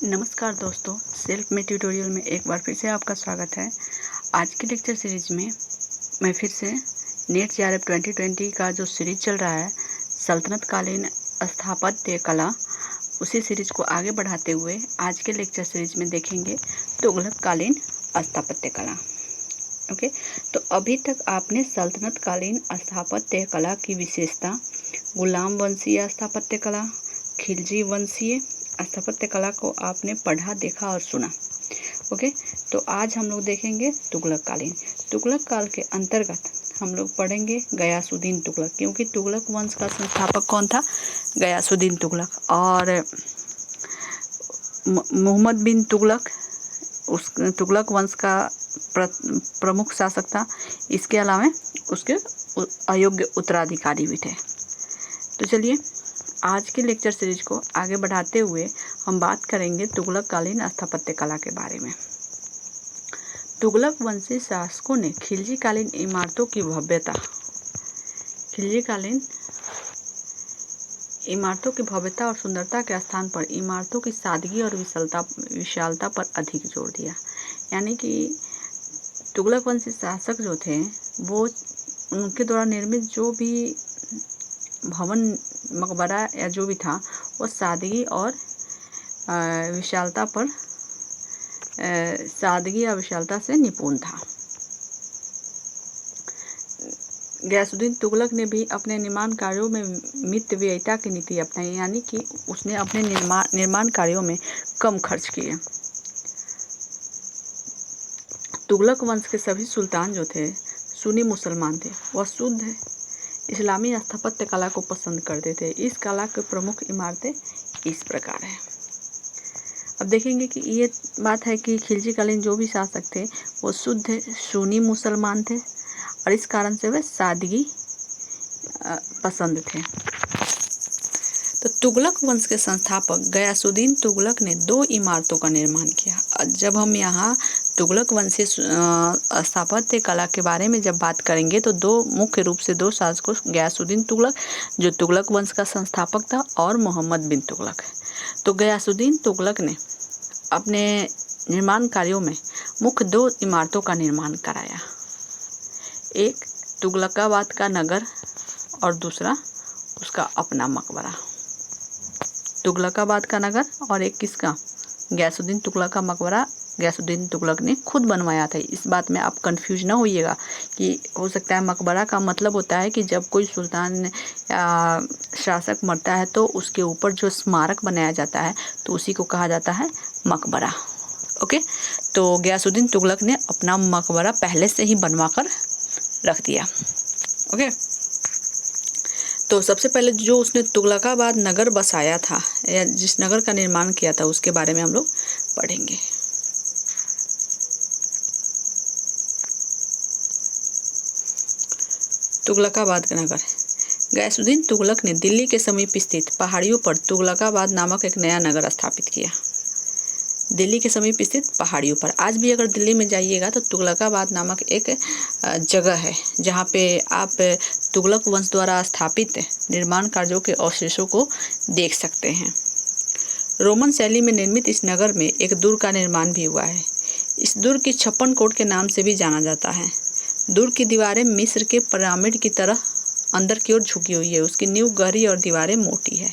नमस्कार दोस्तों, self made tutorial में एक बार फिर से आपका स्वागत है। आज के लेक्चर सीरीज में मैं फिर से नेट जेआरएफ 2020 का जो सीरीज चल रहा है सल्तनत कालीन स्थापत्य कला, उसी सीरीज को आगे बढ़ाते हुए आज के लेक्चर सीरीज में देखेंगे तुगलक कालीन स्थापत्य कला। ओके, तो अभी तक आपने सल्तनत कालीन स्थापत्य कला की विशेषता, गुलाम वंशीय स्थापत्य कला, खिलजी वंशीय स्थापत्य कला को आपने पढ़ा, देखा और सुना। ओके, तो आज हम लोग देखेंगे तुगलक कालीन। तुगलक काल के अंतर्गत हम लोग पढ़ेंगे गयासुद्दीन तुगलक, क्योंकि तुगलक वंश का संस्थापक कौन था? गयासुद्दीन तुगलक। और मोहम्मद बिन तुगलक उस तुगलक वंश का प्रमुख शासक था। इसके अलावा उसके अयोग्य उत्तराधिकारी भी थे। तो चलिए आज के लेक्चर सीरीज को आगे बढ़ाते हुए हम बात करेंगे तुगलक कालीन स्थापत्य कला के बारे में। तुगलक वंशी शासकों ने खिलजी कालीन इमारतों की भव्यता, खिलजी कालीन इमारतों की भव्यता और सुंदरता के स्थान पर इमारतों की सादगी और विशालता पर अधिक जोर दिया। यानी कि तुगलक वंशी शासक जो थे वो उनके द्वारा निर्मित जो भी भवन, मकबरा या जो भी था वो सादगी और विशालता से निपुण था। गयासुद्दीन तुगलक ने भी अपने निर्माण कार्यों में मितव्ययिता की नीति अपनाई, यानी कि उसने अपने निर्माण कार्यों में कम खर्च किए। तुगलक वंश के सभी सुल्तान जो थे सुन्नी मुसलमान थे। वह शुद्ध इस्लामी स्थापत्य कला को पसंद करते थे। इस कला के प्रमुख इमारतें इस प्रकार हैं। अब देखेंगे कि ये बात है कि खिलजी कालीन जो भी शासक थे वो शुद्ध सुन्नी मुसलमान थे और इस कारण से वे सादगी पसंद थे। तो तुगलक वंश के संस्थापक गयासुद्दीन तुगलक ने 2 इमारतों का निर्माण किया। जब हम यहाँ तुगलक वंशीय स्थापत्य कला के बारे में जब बात करेंगे तो मुख्य रूप से 2 शासकों, गयासुद्दीन तुगलक जो तुगलक वंश का संस्थापक था और मोहम्मद बिन तुगलक। तो गयासुद्दीन तुगलक ने अपने निर्माण कार्यों में मुख्य 2 इमारतों का निर्माण कराया। एक तुगलकाबाद का नगर और दूसरा उसका अपना मकबरा। तुगलकाबाद का नगर और एक किसका? गयासुद्दीन तुगलक का मकबरा गयासुद्दीन तुगलक ने खुद बनवाया था। इस बात में आप कंफ्यूज ना होइएगा कि हो सकता है मकबरा का मतलब होता है कि जब कोई सुल्तान या शासक मरता है तो उसके ऊपर जो स्मारक बनाया जाता है तो उसी को कहा जाता है मकबरा। ओके, तो गयासुद्दीन तुगलक ने अपना मकबरा पहले से ही बनवा कर रख दिया। ओके, तो सबसे पहले जो उसने तुगलकाबाद नगर बसाया था या जिस नगर का निर्माण किया था उसके बारे में हम लोग पढ़ेंगे। तुगलकाबाद का नगर। गयासुद्दीन तुगलक ने दिल्ली के समीप स्थित पहाड़ियों पर तुगलकाबाद नामक एक नया नगर स्थापित किया। दिल्ली के समीप स्थित पहाड़ियों पर आज भी अगर दिल्ली में जाइएगा तो तुगलकाबाद नामक एक जगह है जहाँ पे आप तुगलक वंश द्वारा स्थापित निर्माण कार्यों के अवशेषों को देख सकते हैं। रोमन शैली में निर्मित इस नगर में एक दुर्ग का निर्माण भी हुआ है। इस दुर्ग की 56 कोट के नाम से भी जाना जाता है। दुर्ग की दीवारें मिस्र के पिरामिड की तरह अंदर की ओर झुकी हुई है। उसकी नींव गहरी और दीवारें मोटी है।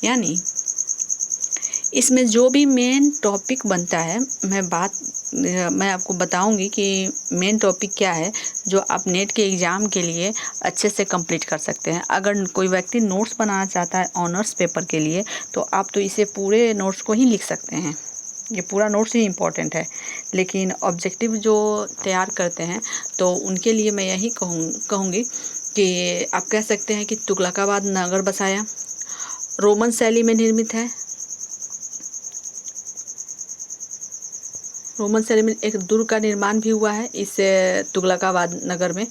यानी इसमें जो भी मेन टॉपिक बनता है मैं आपको बताऊंगी कि मेन टॉपिक क्या है जो आप नेट के एग्ज़ाम के लिए अच्छे से कंप्लीट कर सकते हैं। अगर कोई व्यक्ति नोट्स बनाना चाहता है ऑनर्स पेपर के लिए तो आप तो इसे पूरे नोट्स को ही लिख सकते हैं। ये पूरा नोट्स ही इम्पोर्टेंट है, लेकिन ऑब्जेक्टिव जो तैयार करते हैं तो उनके लिए मैं यही कहूँगी कि आप कह सकते हैं कि तुगलकाबाद नगर बसाया, रोमन शैली में निर्मित है। रोमन शैली में एक दुर्ग का निर्माण भी हुआ है इस तुगलकाबाद नगर में।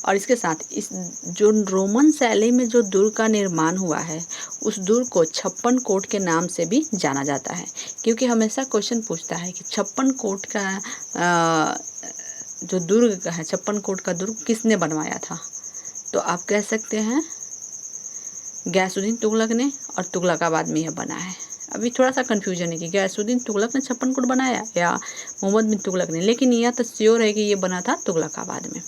और इसके साथ इस जो रोमन शैली में जो दुर्ग का निर्माण हुआ है उस दुर्ग को 56 कोट के नाम से भी जाना जाता है, क्योंकि हमेशा क्वेश्चन पूछता है कि 56 कोट का जो दुर्ग का है, 56 कोट का दुर्ग किसने बनवाया था? तो आप कह सकते हैं गयासुद्दीन तुगलक ने, और तुगलकाबाद में यह बना है। अभी थोड़ा सा कन्फ्यूजन है कि गयासुद्दीन तुगलक ने छप्पन कोट बनाया या मोहम्मद बिन तुगलक ने, लेकिन यह तो श्योर है कि ये बना था तुगलकाबाद में।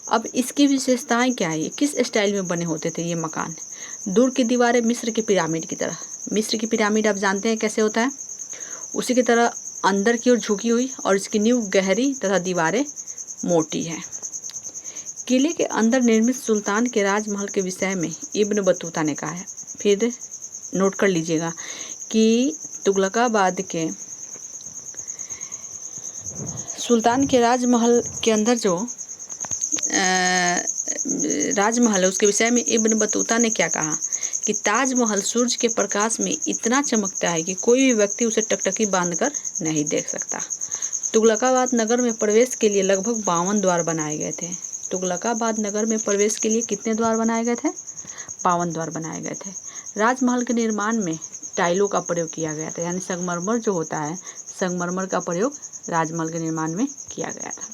अब इसकी विशेषताएं क्या है, किस स्टाइल में बने होते थे ये मकान। दूर की दीवारें मिस्र के पिरामिड की तरह, मिस्र की पिरामिड आप जानते हैं कैसे होता है, उसी की तरह अंदर की ओर झुकी हुई और इसकी नींव गहरी तथा दीवारें मोटी है। किले के अंदर निर्मित सुल्तान के राजमहल के विषय में इब्न बतूता ने कहा है, फिर नोट कर लीजिएगा कि तुगलकाबाद के सुल्तान के राजमहल के अंदर जो राजमहल है उसके विषय में इब्न बतूता ने क्या कहा कि ताजमहल सूरज के प्रकाश में इतना चमकता है कि कोई भी व्यक्ति उसे टकटकी बांधकर नहीं देख सकता। तुगलकाबाद नगर में प्रवेश के लिए लगभग 52 द्वार बनाए गए थे। तुगलकाबाद नगर में प्रवेश के लिए कितने द्वार बनाए गए थे, 52 द्वार बनाए गए थे। राजमहल के निर्माण में टाइलों का प्रयोग किया गया था, यानी संगमरमर जो होता है, संगमरमर का प्रयोग राजमहल के निर्माण में किया गया था।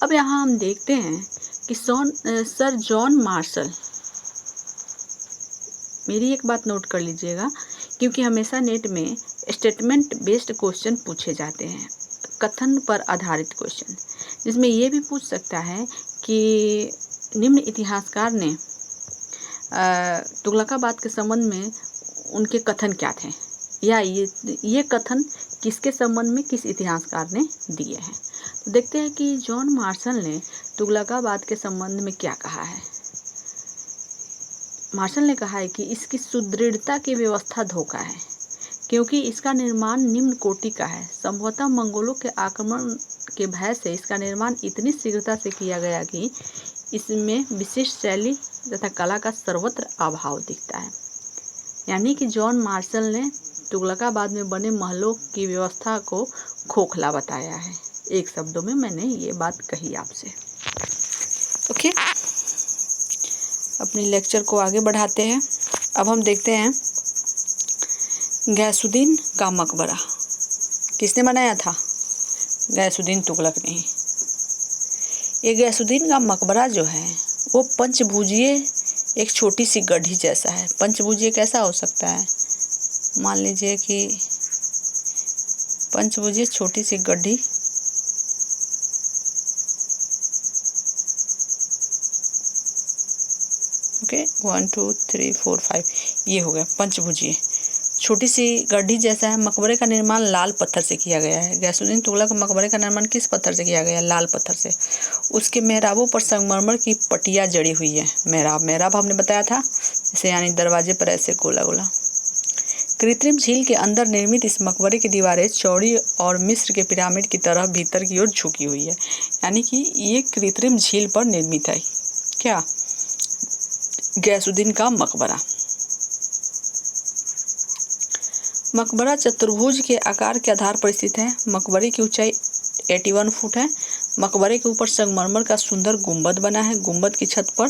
अब यहाँ हम देखते हैं कि सर जॉन मार्शल, मेरी एक बात नोट कर लीजिएगा क्योंकि हमेशा नेट में स्टेटमेंट बेस्ड क्वेश्चन पूछे जाते हैं, कथन पर आधारित क्वेश्चन, जिसमें ये भी पूछ सकता है कि निम्न इतिहासकार ने तुगलकाबाद के संबंध में उनके कथन क्या थे, या ये कथन किसके संबंध में किस इतिहासकार ने दिए हैं। तो देखते हैं कि जॉन मार्शल ने तुगलकाबाद के संबंध में क्या कहा है। मार्शल ने कहा है कि इसकी सुदृढ़ता की व्यवस्था धोखा है क्योंकि इसका निर्माण निम्न कोटि का है। संभवतः मंगोलों के आक्रमण के भय से इसका निर्माण इतनी शीघ्रता से किया गया कि इसमें विशिष्ट शैली तथा कला का सर्वत्र अभाव दिखता है। यानी कि जॉन मार्शल ने तुगलकाबाद में बने महलों की व्यवस्था को खोखला बताया है। एक शब्दों में मैंने ये बात कही आपसे। ओके, अपनी लेक्चर को आगे बढ़ाते हैं। अब हम देखते हैं गयासुद्दीन का मकबरा किसने बनाया था, गयासुद्दीन तुगलक ने। ये गयासुद्दीन का मकबरा जो है वो पंचभुजीय एक छोटी सी गड्ढी जैसा है। पंचभुजीय कैसा हो सकता है, मान लीजिए कि पंचभुजीय छोटी सी गड्ढी, ओके 1 2 3 4 5, ये हो गया पंचभुजीय छोटी सी गड्ढी जैसा है। मकबरे का निर्माण लाल पत्थर से किया गया है। गयासुद्दीन तुगलक मकबरे का निर्माण किस पत्थर से किया गया है, लाल पत्थर से। उसके मेहराबों पर संगमरमर की पट्टियाँ जड़ी हुई है। मेहराब हमने बताया था, जैसे यानी दरवाजे पर ऐसे गोला गोला। कृत्रिम झील के अंदर निर्मित इस मकबरे की दीवारें चौड़ी और मिस्र के पिरामिड की तरह भीतर की ओर झुकी हुई है। यानी कि ये कृत्रिम झील पर निर्मित है। क्या, गयासुद्दीन का मकबरा। मकबरा चतुर्भुज के आकार के आधार पर स्थित है। मकबरे की ऊंचाई 81 फुट है। मकबरे के ऊपर संगमरमर का सुंदर गुंबद बना है। गुंबद की छत पर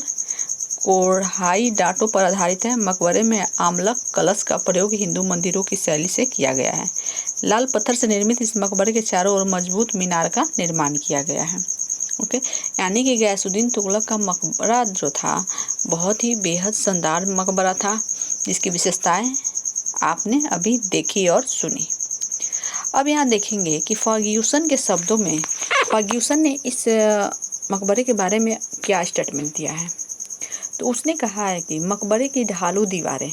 कोढ़ाई डाटों पर आधारित है। मकबरे में आमलक कलश का प्रयोग हिंदू मंदिरों की शैली से किया गया है। लाल पत्थर से निर्मित इस मकबरे के चारों ओर मजबूत मीनार का निर्माण किया गया है। ओके, यानी कि गयासुद्दीन तुगलक का मकबरा जो था बहुत ही बेहद शानदार मकबरा था, जिसकी विशेषताएं आपने अभी देखी और सुनी। अब यहाँ देखेंगे कि फर्ग्यूसन के शब्दों में फर्ग्यूसन ने इस मकबरे के बारे में क्या स्टेटमेंट दिया है। तो उसने कहा है कि मकबरे की ढालू दीवारें,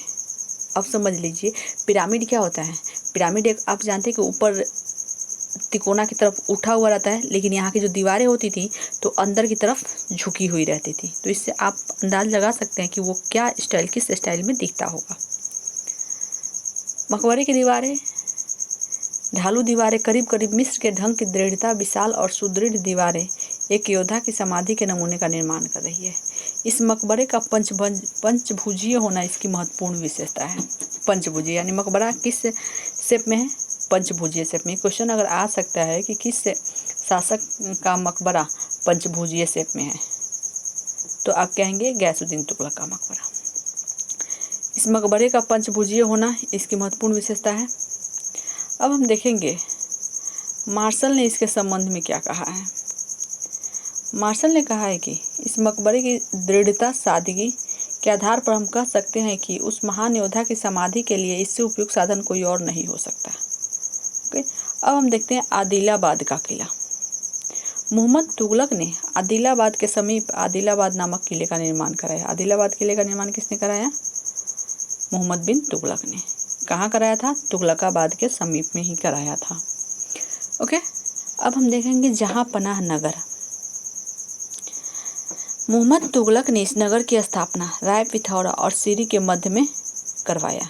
अब समझ लीजिए पिरामिड क्या होता है। पिरामिड एक आप जानते हैं कि ऊपर तिकोना की तरफ उठा हुआ रहता है, लेकिन यहाँ की जो दीवारें होती थी तो अंदर की तरफ झुकी हुई रहती थी। तो इससे आप अंदाज लगा सकते हैं कि वो क्या स्टाइल, किस स्टाइल में दिखता होगा। मकबरे की दीवारें, ढालू दीवारें करीब करीब मिस्र के ढंग की दृढ़ता, विशाल और सुदृढ़ दीवारें एक योद्धा की समाधि के नमूने का निर्माण कर रही है। इस मकबरे का पंचभुजीय होना इसकी महत्वपूर्ण विशेषता है। पंचभुजीय यानी मकबरा किस शेप में है, पंचभुजीय शेप में। क्वेश्चन अगर आ सकता है कि किस शासक का मकबरा पंचभुजीय शेप में है, तो आप कहेंगे गयासुद्दीन तुगलक का मकबरा। इस मकबरे का पंचभुजीय होना इसकी महत्वपूर्ण विशेषता है। अब हम देखेंगे मार्शल ने इसके संबंध में क्या कहा है। मार्शल ने कहा है कि इस मकबरे की दृढ़ता, सादगी के आधार पर हम कह सकते हैं कि उस महान योद्धा की समाधि के लिए इससे उपयुक्त साधन कोई और नहीं हो सकता। ओके, अब हम देखते हैं आदिलाबाद का किला। मोहम्मद तुगलक ने आदिलाबाद के समीप आदिलाबाद नामक किले का निर्माण कराया। आदिलाबाद किले का निर्माण किसने कराया? मोहम्मद बिन तुगलक ने। कहाँ कराया था? तुगलकाबाद के समीप में ही कराया था। ओके, अब हम देखेंगे जहांपनाह नगर। मोहम्मद तुगलक ने इस नगर की स्थापना राय पिथौरा और सीरी के मध्य में करवाया।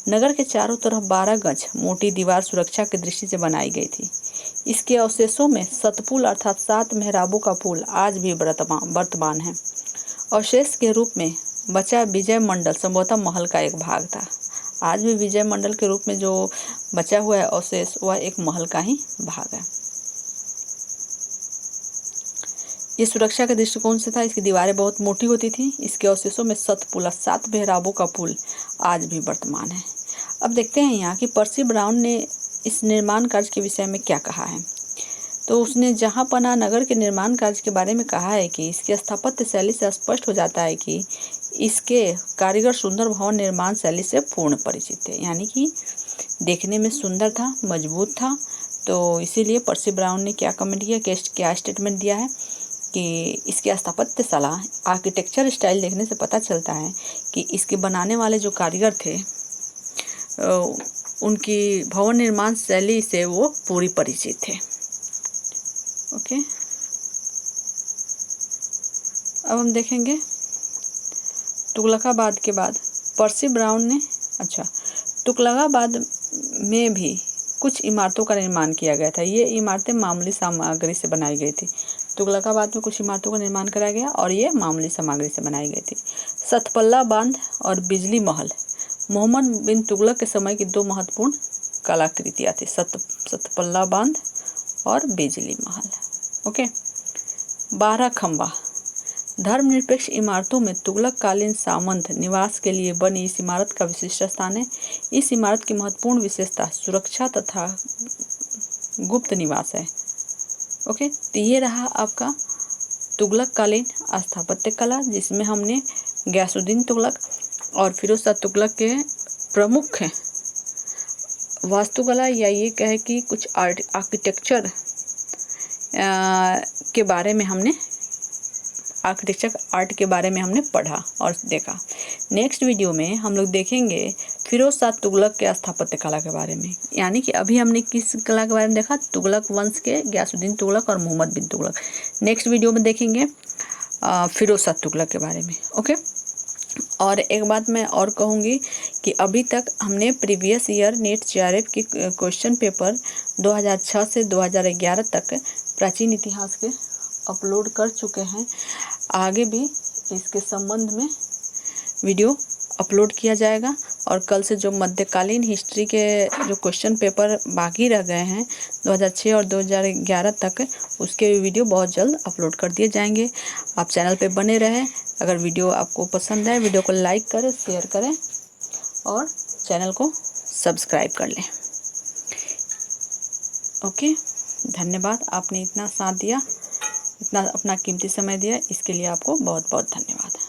नगर के चारों तरफ 12 गज मोटी दीवार सुरक्षा की दृष्टि से बनाई गई थी। इसके अवशेषों में सतपुल अर्थात 7 मेहराबों का पुल आज भी वर्तमान है। अवशेष के रूप में बचा विजय मंडल संभवतः महल का एक भाग था। आज भी विजय मंडल के रूप में जो बचा हुआ है अवशेष, वह एक महल का ही भाग है। ये सुरक्षा के दृष्टिकोण से था। इसकी दीवारें बहुत मोटी होती थी। इसके अवशेषों में सतपुल 7 मेहराबों का पुल आज भी वर्तमान है। अब देखते हैं यहाँ कि पर्सी ब्राउन ने इस निर्माण कार्य के विषय में क्या कहा है। तो उसने जहांपनाह नगर के निर्माण कार्य के बारे में कहा है कि इसकी स्थापत्य शैली से स्पष्ट हो जाता है कि इसके कारीगर सुंदर भवन निर्माण शैली से पूर्ण परिचित थे, यानी कि देखने में सुंदर था, मजबूत था। तो इसीलिए पर्सी ब्राउन ने क्या कमेंट किया, क्या स्टेटमेंट दिया है कि इसकी स्थापत्य कला, आर्किटेक्चर स्टाइल देखने से पता चलता है कि इसके बनाने वाले जो कारीगर थे उनकी भवन निर्माण शैली से वो पूरी परिचित थे। ओके, अब हम देखेंगे तुगलकाबाद के बाद पर्सी ब्राउन ने तुगलकाबाद में भी कुछ इमारतों का निर्माण किया गया था। ये इमारतें मामूली सामग्री से बनाई गई थी। तुगलकाबाद में कुछ इमारतों का निर्माण कराया गया और ये मामूली सामग्री से बनाई गई थी। सतपल्ला बांध और बिजली महल मोहम्मद बिन तुगलक के समय की 2 महत्वपूर्ण कलाकृतियाँ थी, सतपल्ला बांध और बिजली महल। ओके, 12 खंबा धर्मनिरपेक्ष इमारतों में तुगलक कालीन सामंत निवास के लिए बनी इस इमारत का विशिष्ट स्थान है। इस इमारत की महत्वपूर्ण विशेषता सुरक्षा तथा गुप्त निवास है। ओके, तो ये रहा आपका तुगलक कालीन स्थापत्य कला, जिसमें हमने गयासुद्दीन तुगलक और फिरोज शाह तुगलक के प्रमुख वास्तुकला या ये कहे कि कुछ आर्किटेक्चर के बारे में हमने आर्किटेक्चर आर्ट के बारे में हमने पढ़ा और देखा। नेक्स्ट वीडियो में हम लोग देखेंगे फिरोज शाह तुगलक के स्थापत्य कला के बारे में, यानी कि अभी हमने किस कला के बारे में देखा? तुगलक वंश के गयासुद्दीन तुगलक और मोहम्मद बिन तुगलक। नेक्स्ट वीडियो में देखेंगे फिरोज शाह तुगलक के बारे में। ओके, और एक बात मैं और कहूँगी कि अभी तक हमने प्रीवियस ईयर नीट जेआरएफ की क्वेश्चन पेपर 2006 से 2011 तक प्राचीन इतिहास के अपलोड कर चुके हैं। आगे भी इसके संबंध में वीडियो अपलोड किया जाएगा और कल से जो मध्यकालीन हिस्ट्री के जो क्वेश्चन पेपर बाकी रह गए हैं 2006 और 2011 तक, उसके वीडियो बहुत जल्द अपलोड कर दिए जाएंगे। आप चैनल पे बने रहें। अगर वीडियो आपको पसंद आए, वीडियो को लाइक करें, शेयर करें और चैनल को सब्सक्राइब कर लें। ओके, धन्यवाद। आपने इतना साथ दिया, इतना अपना कीमती समय दिया, इसके लिए आपको बहुत बहुत धन्यवाद।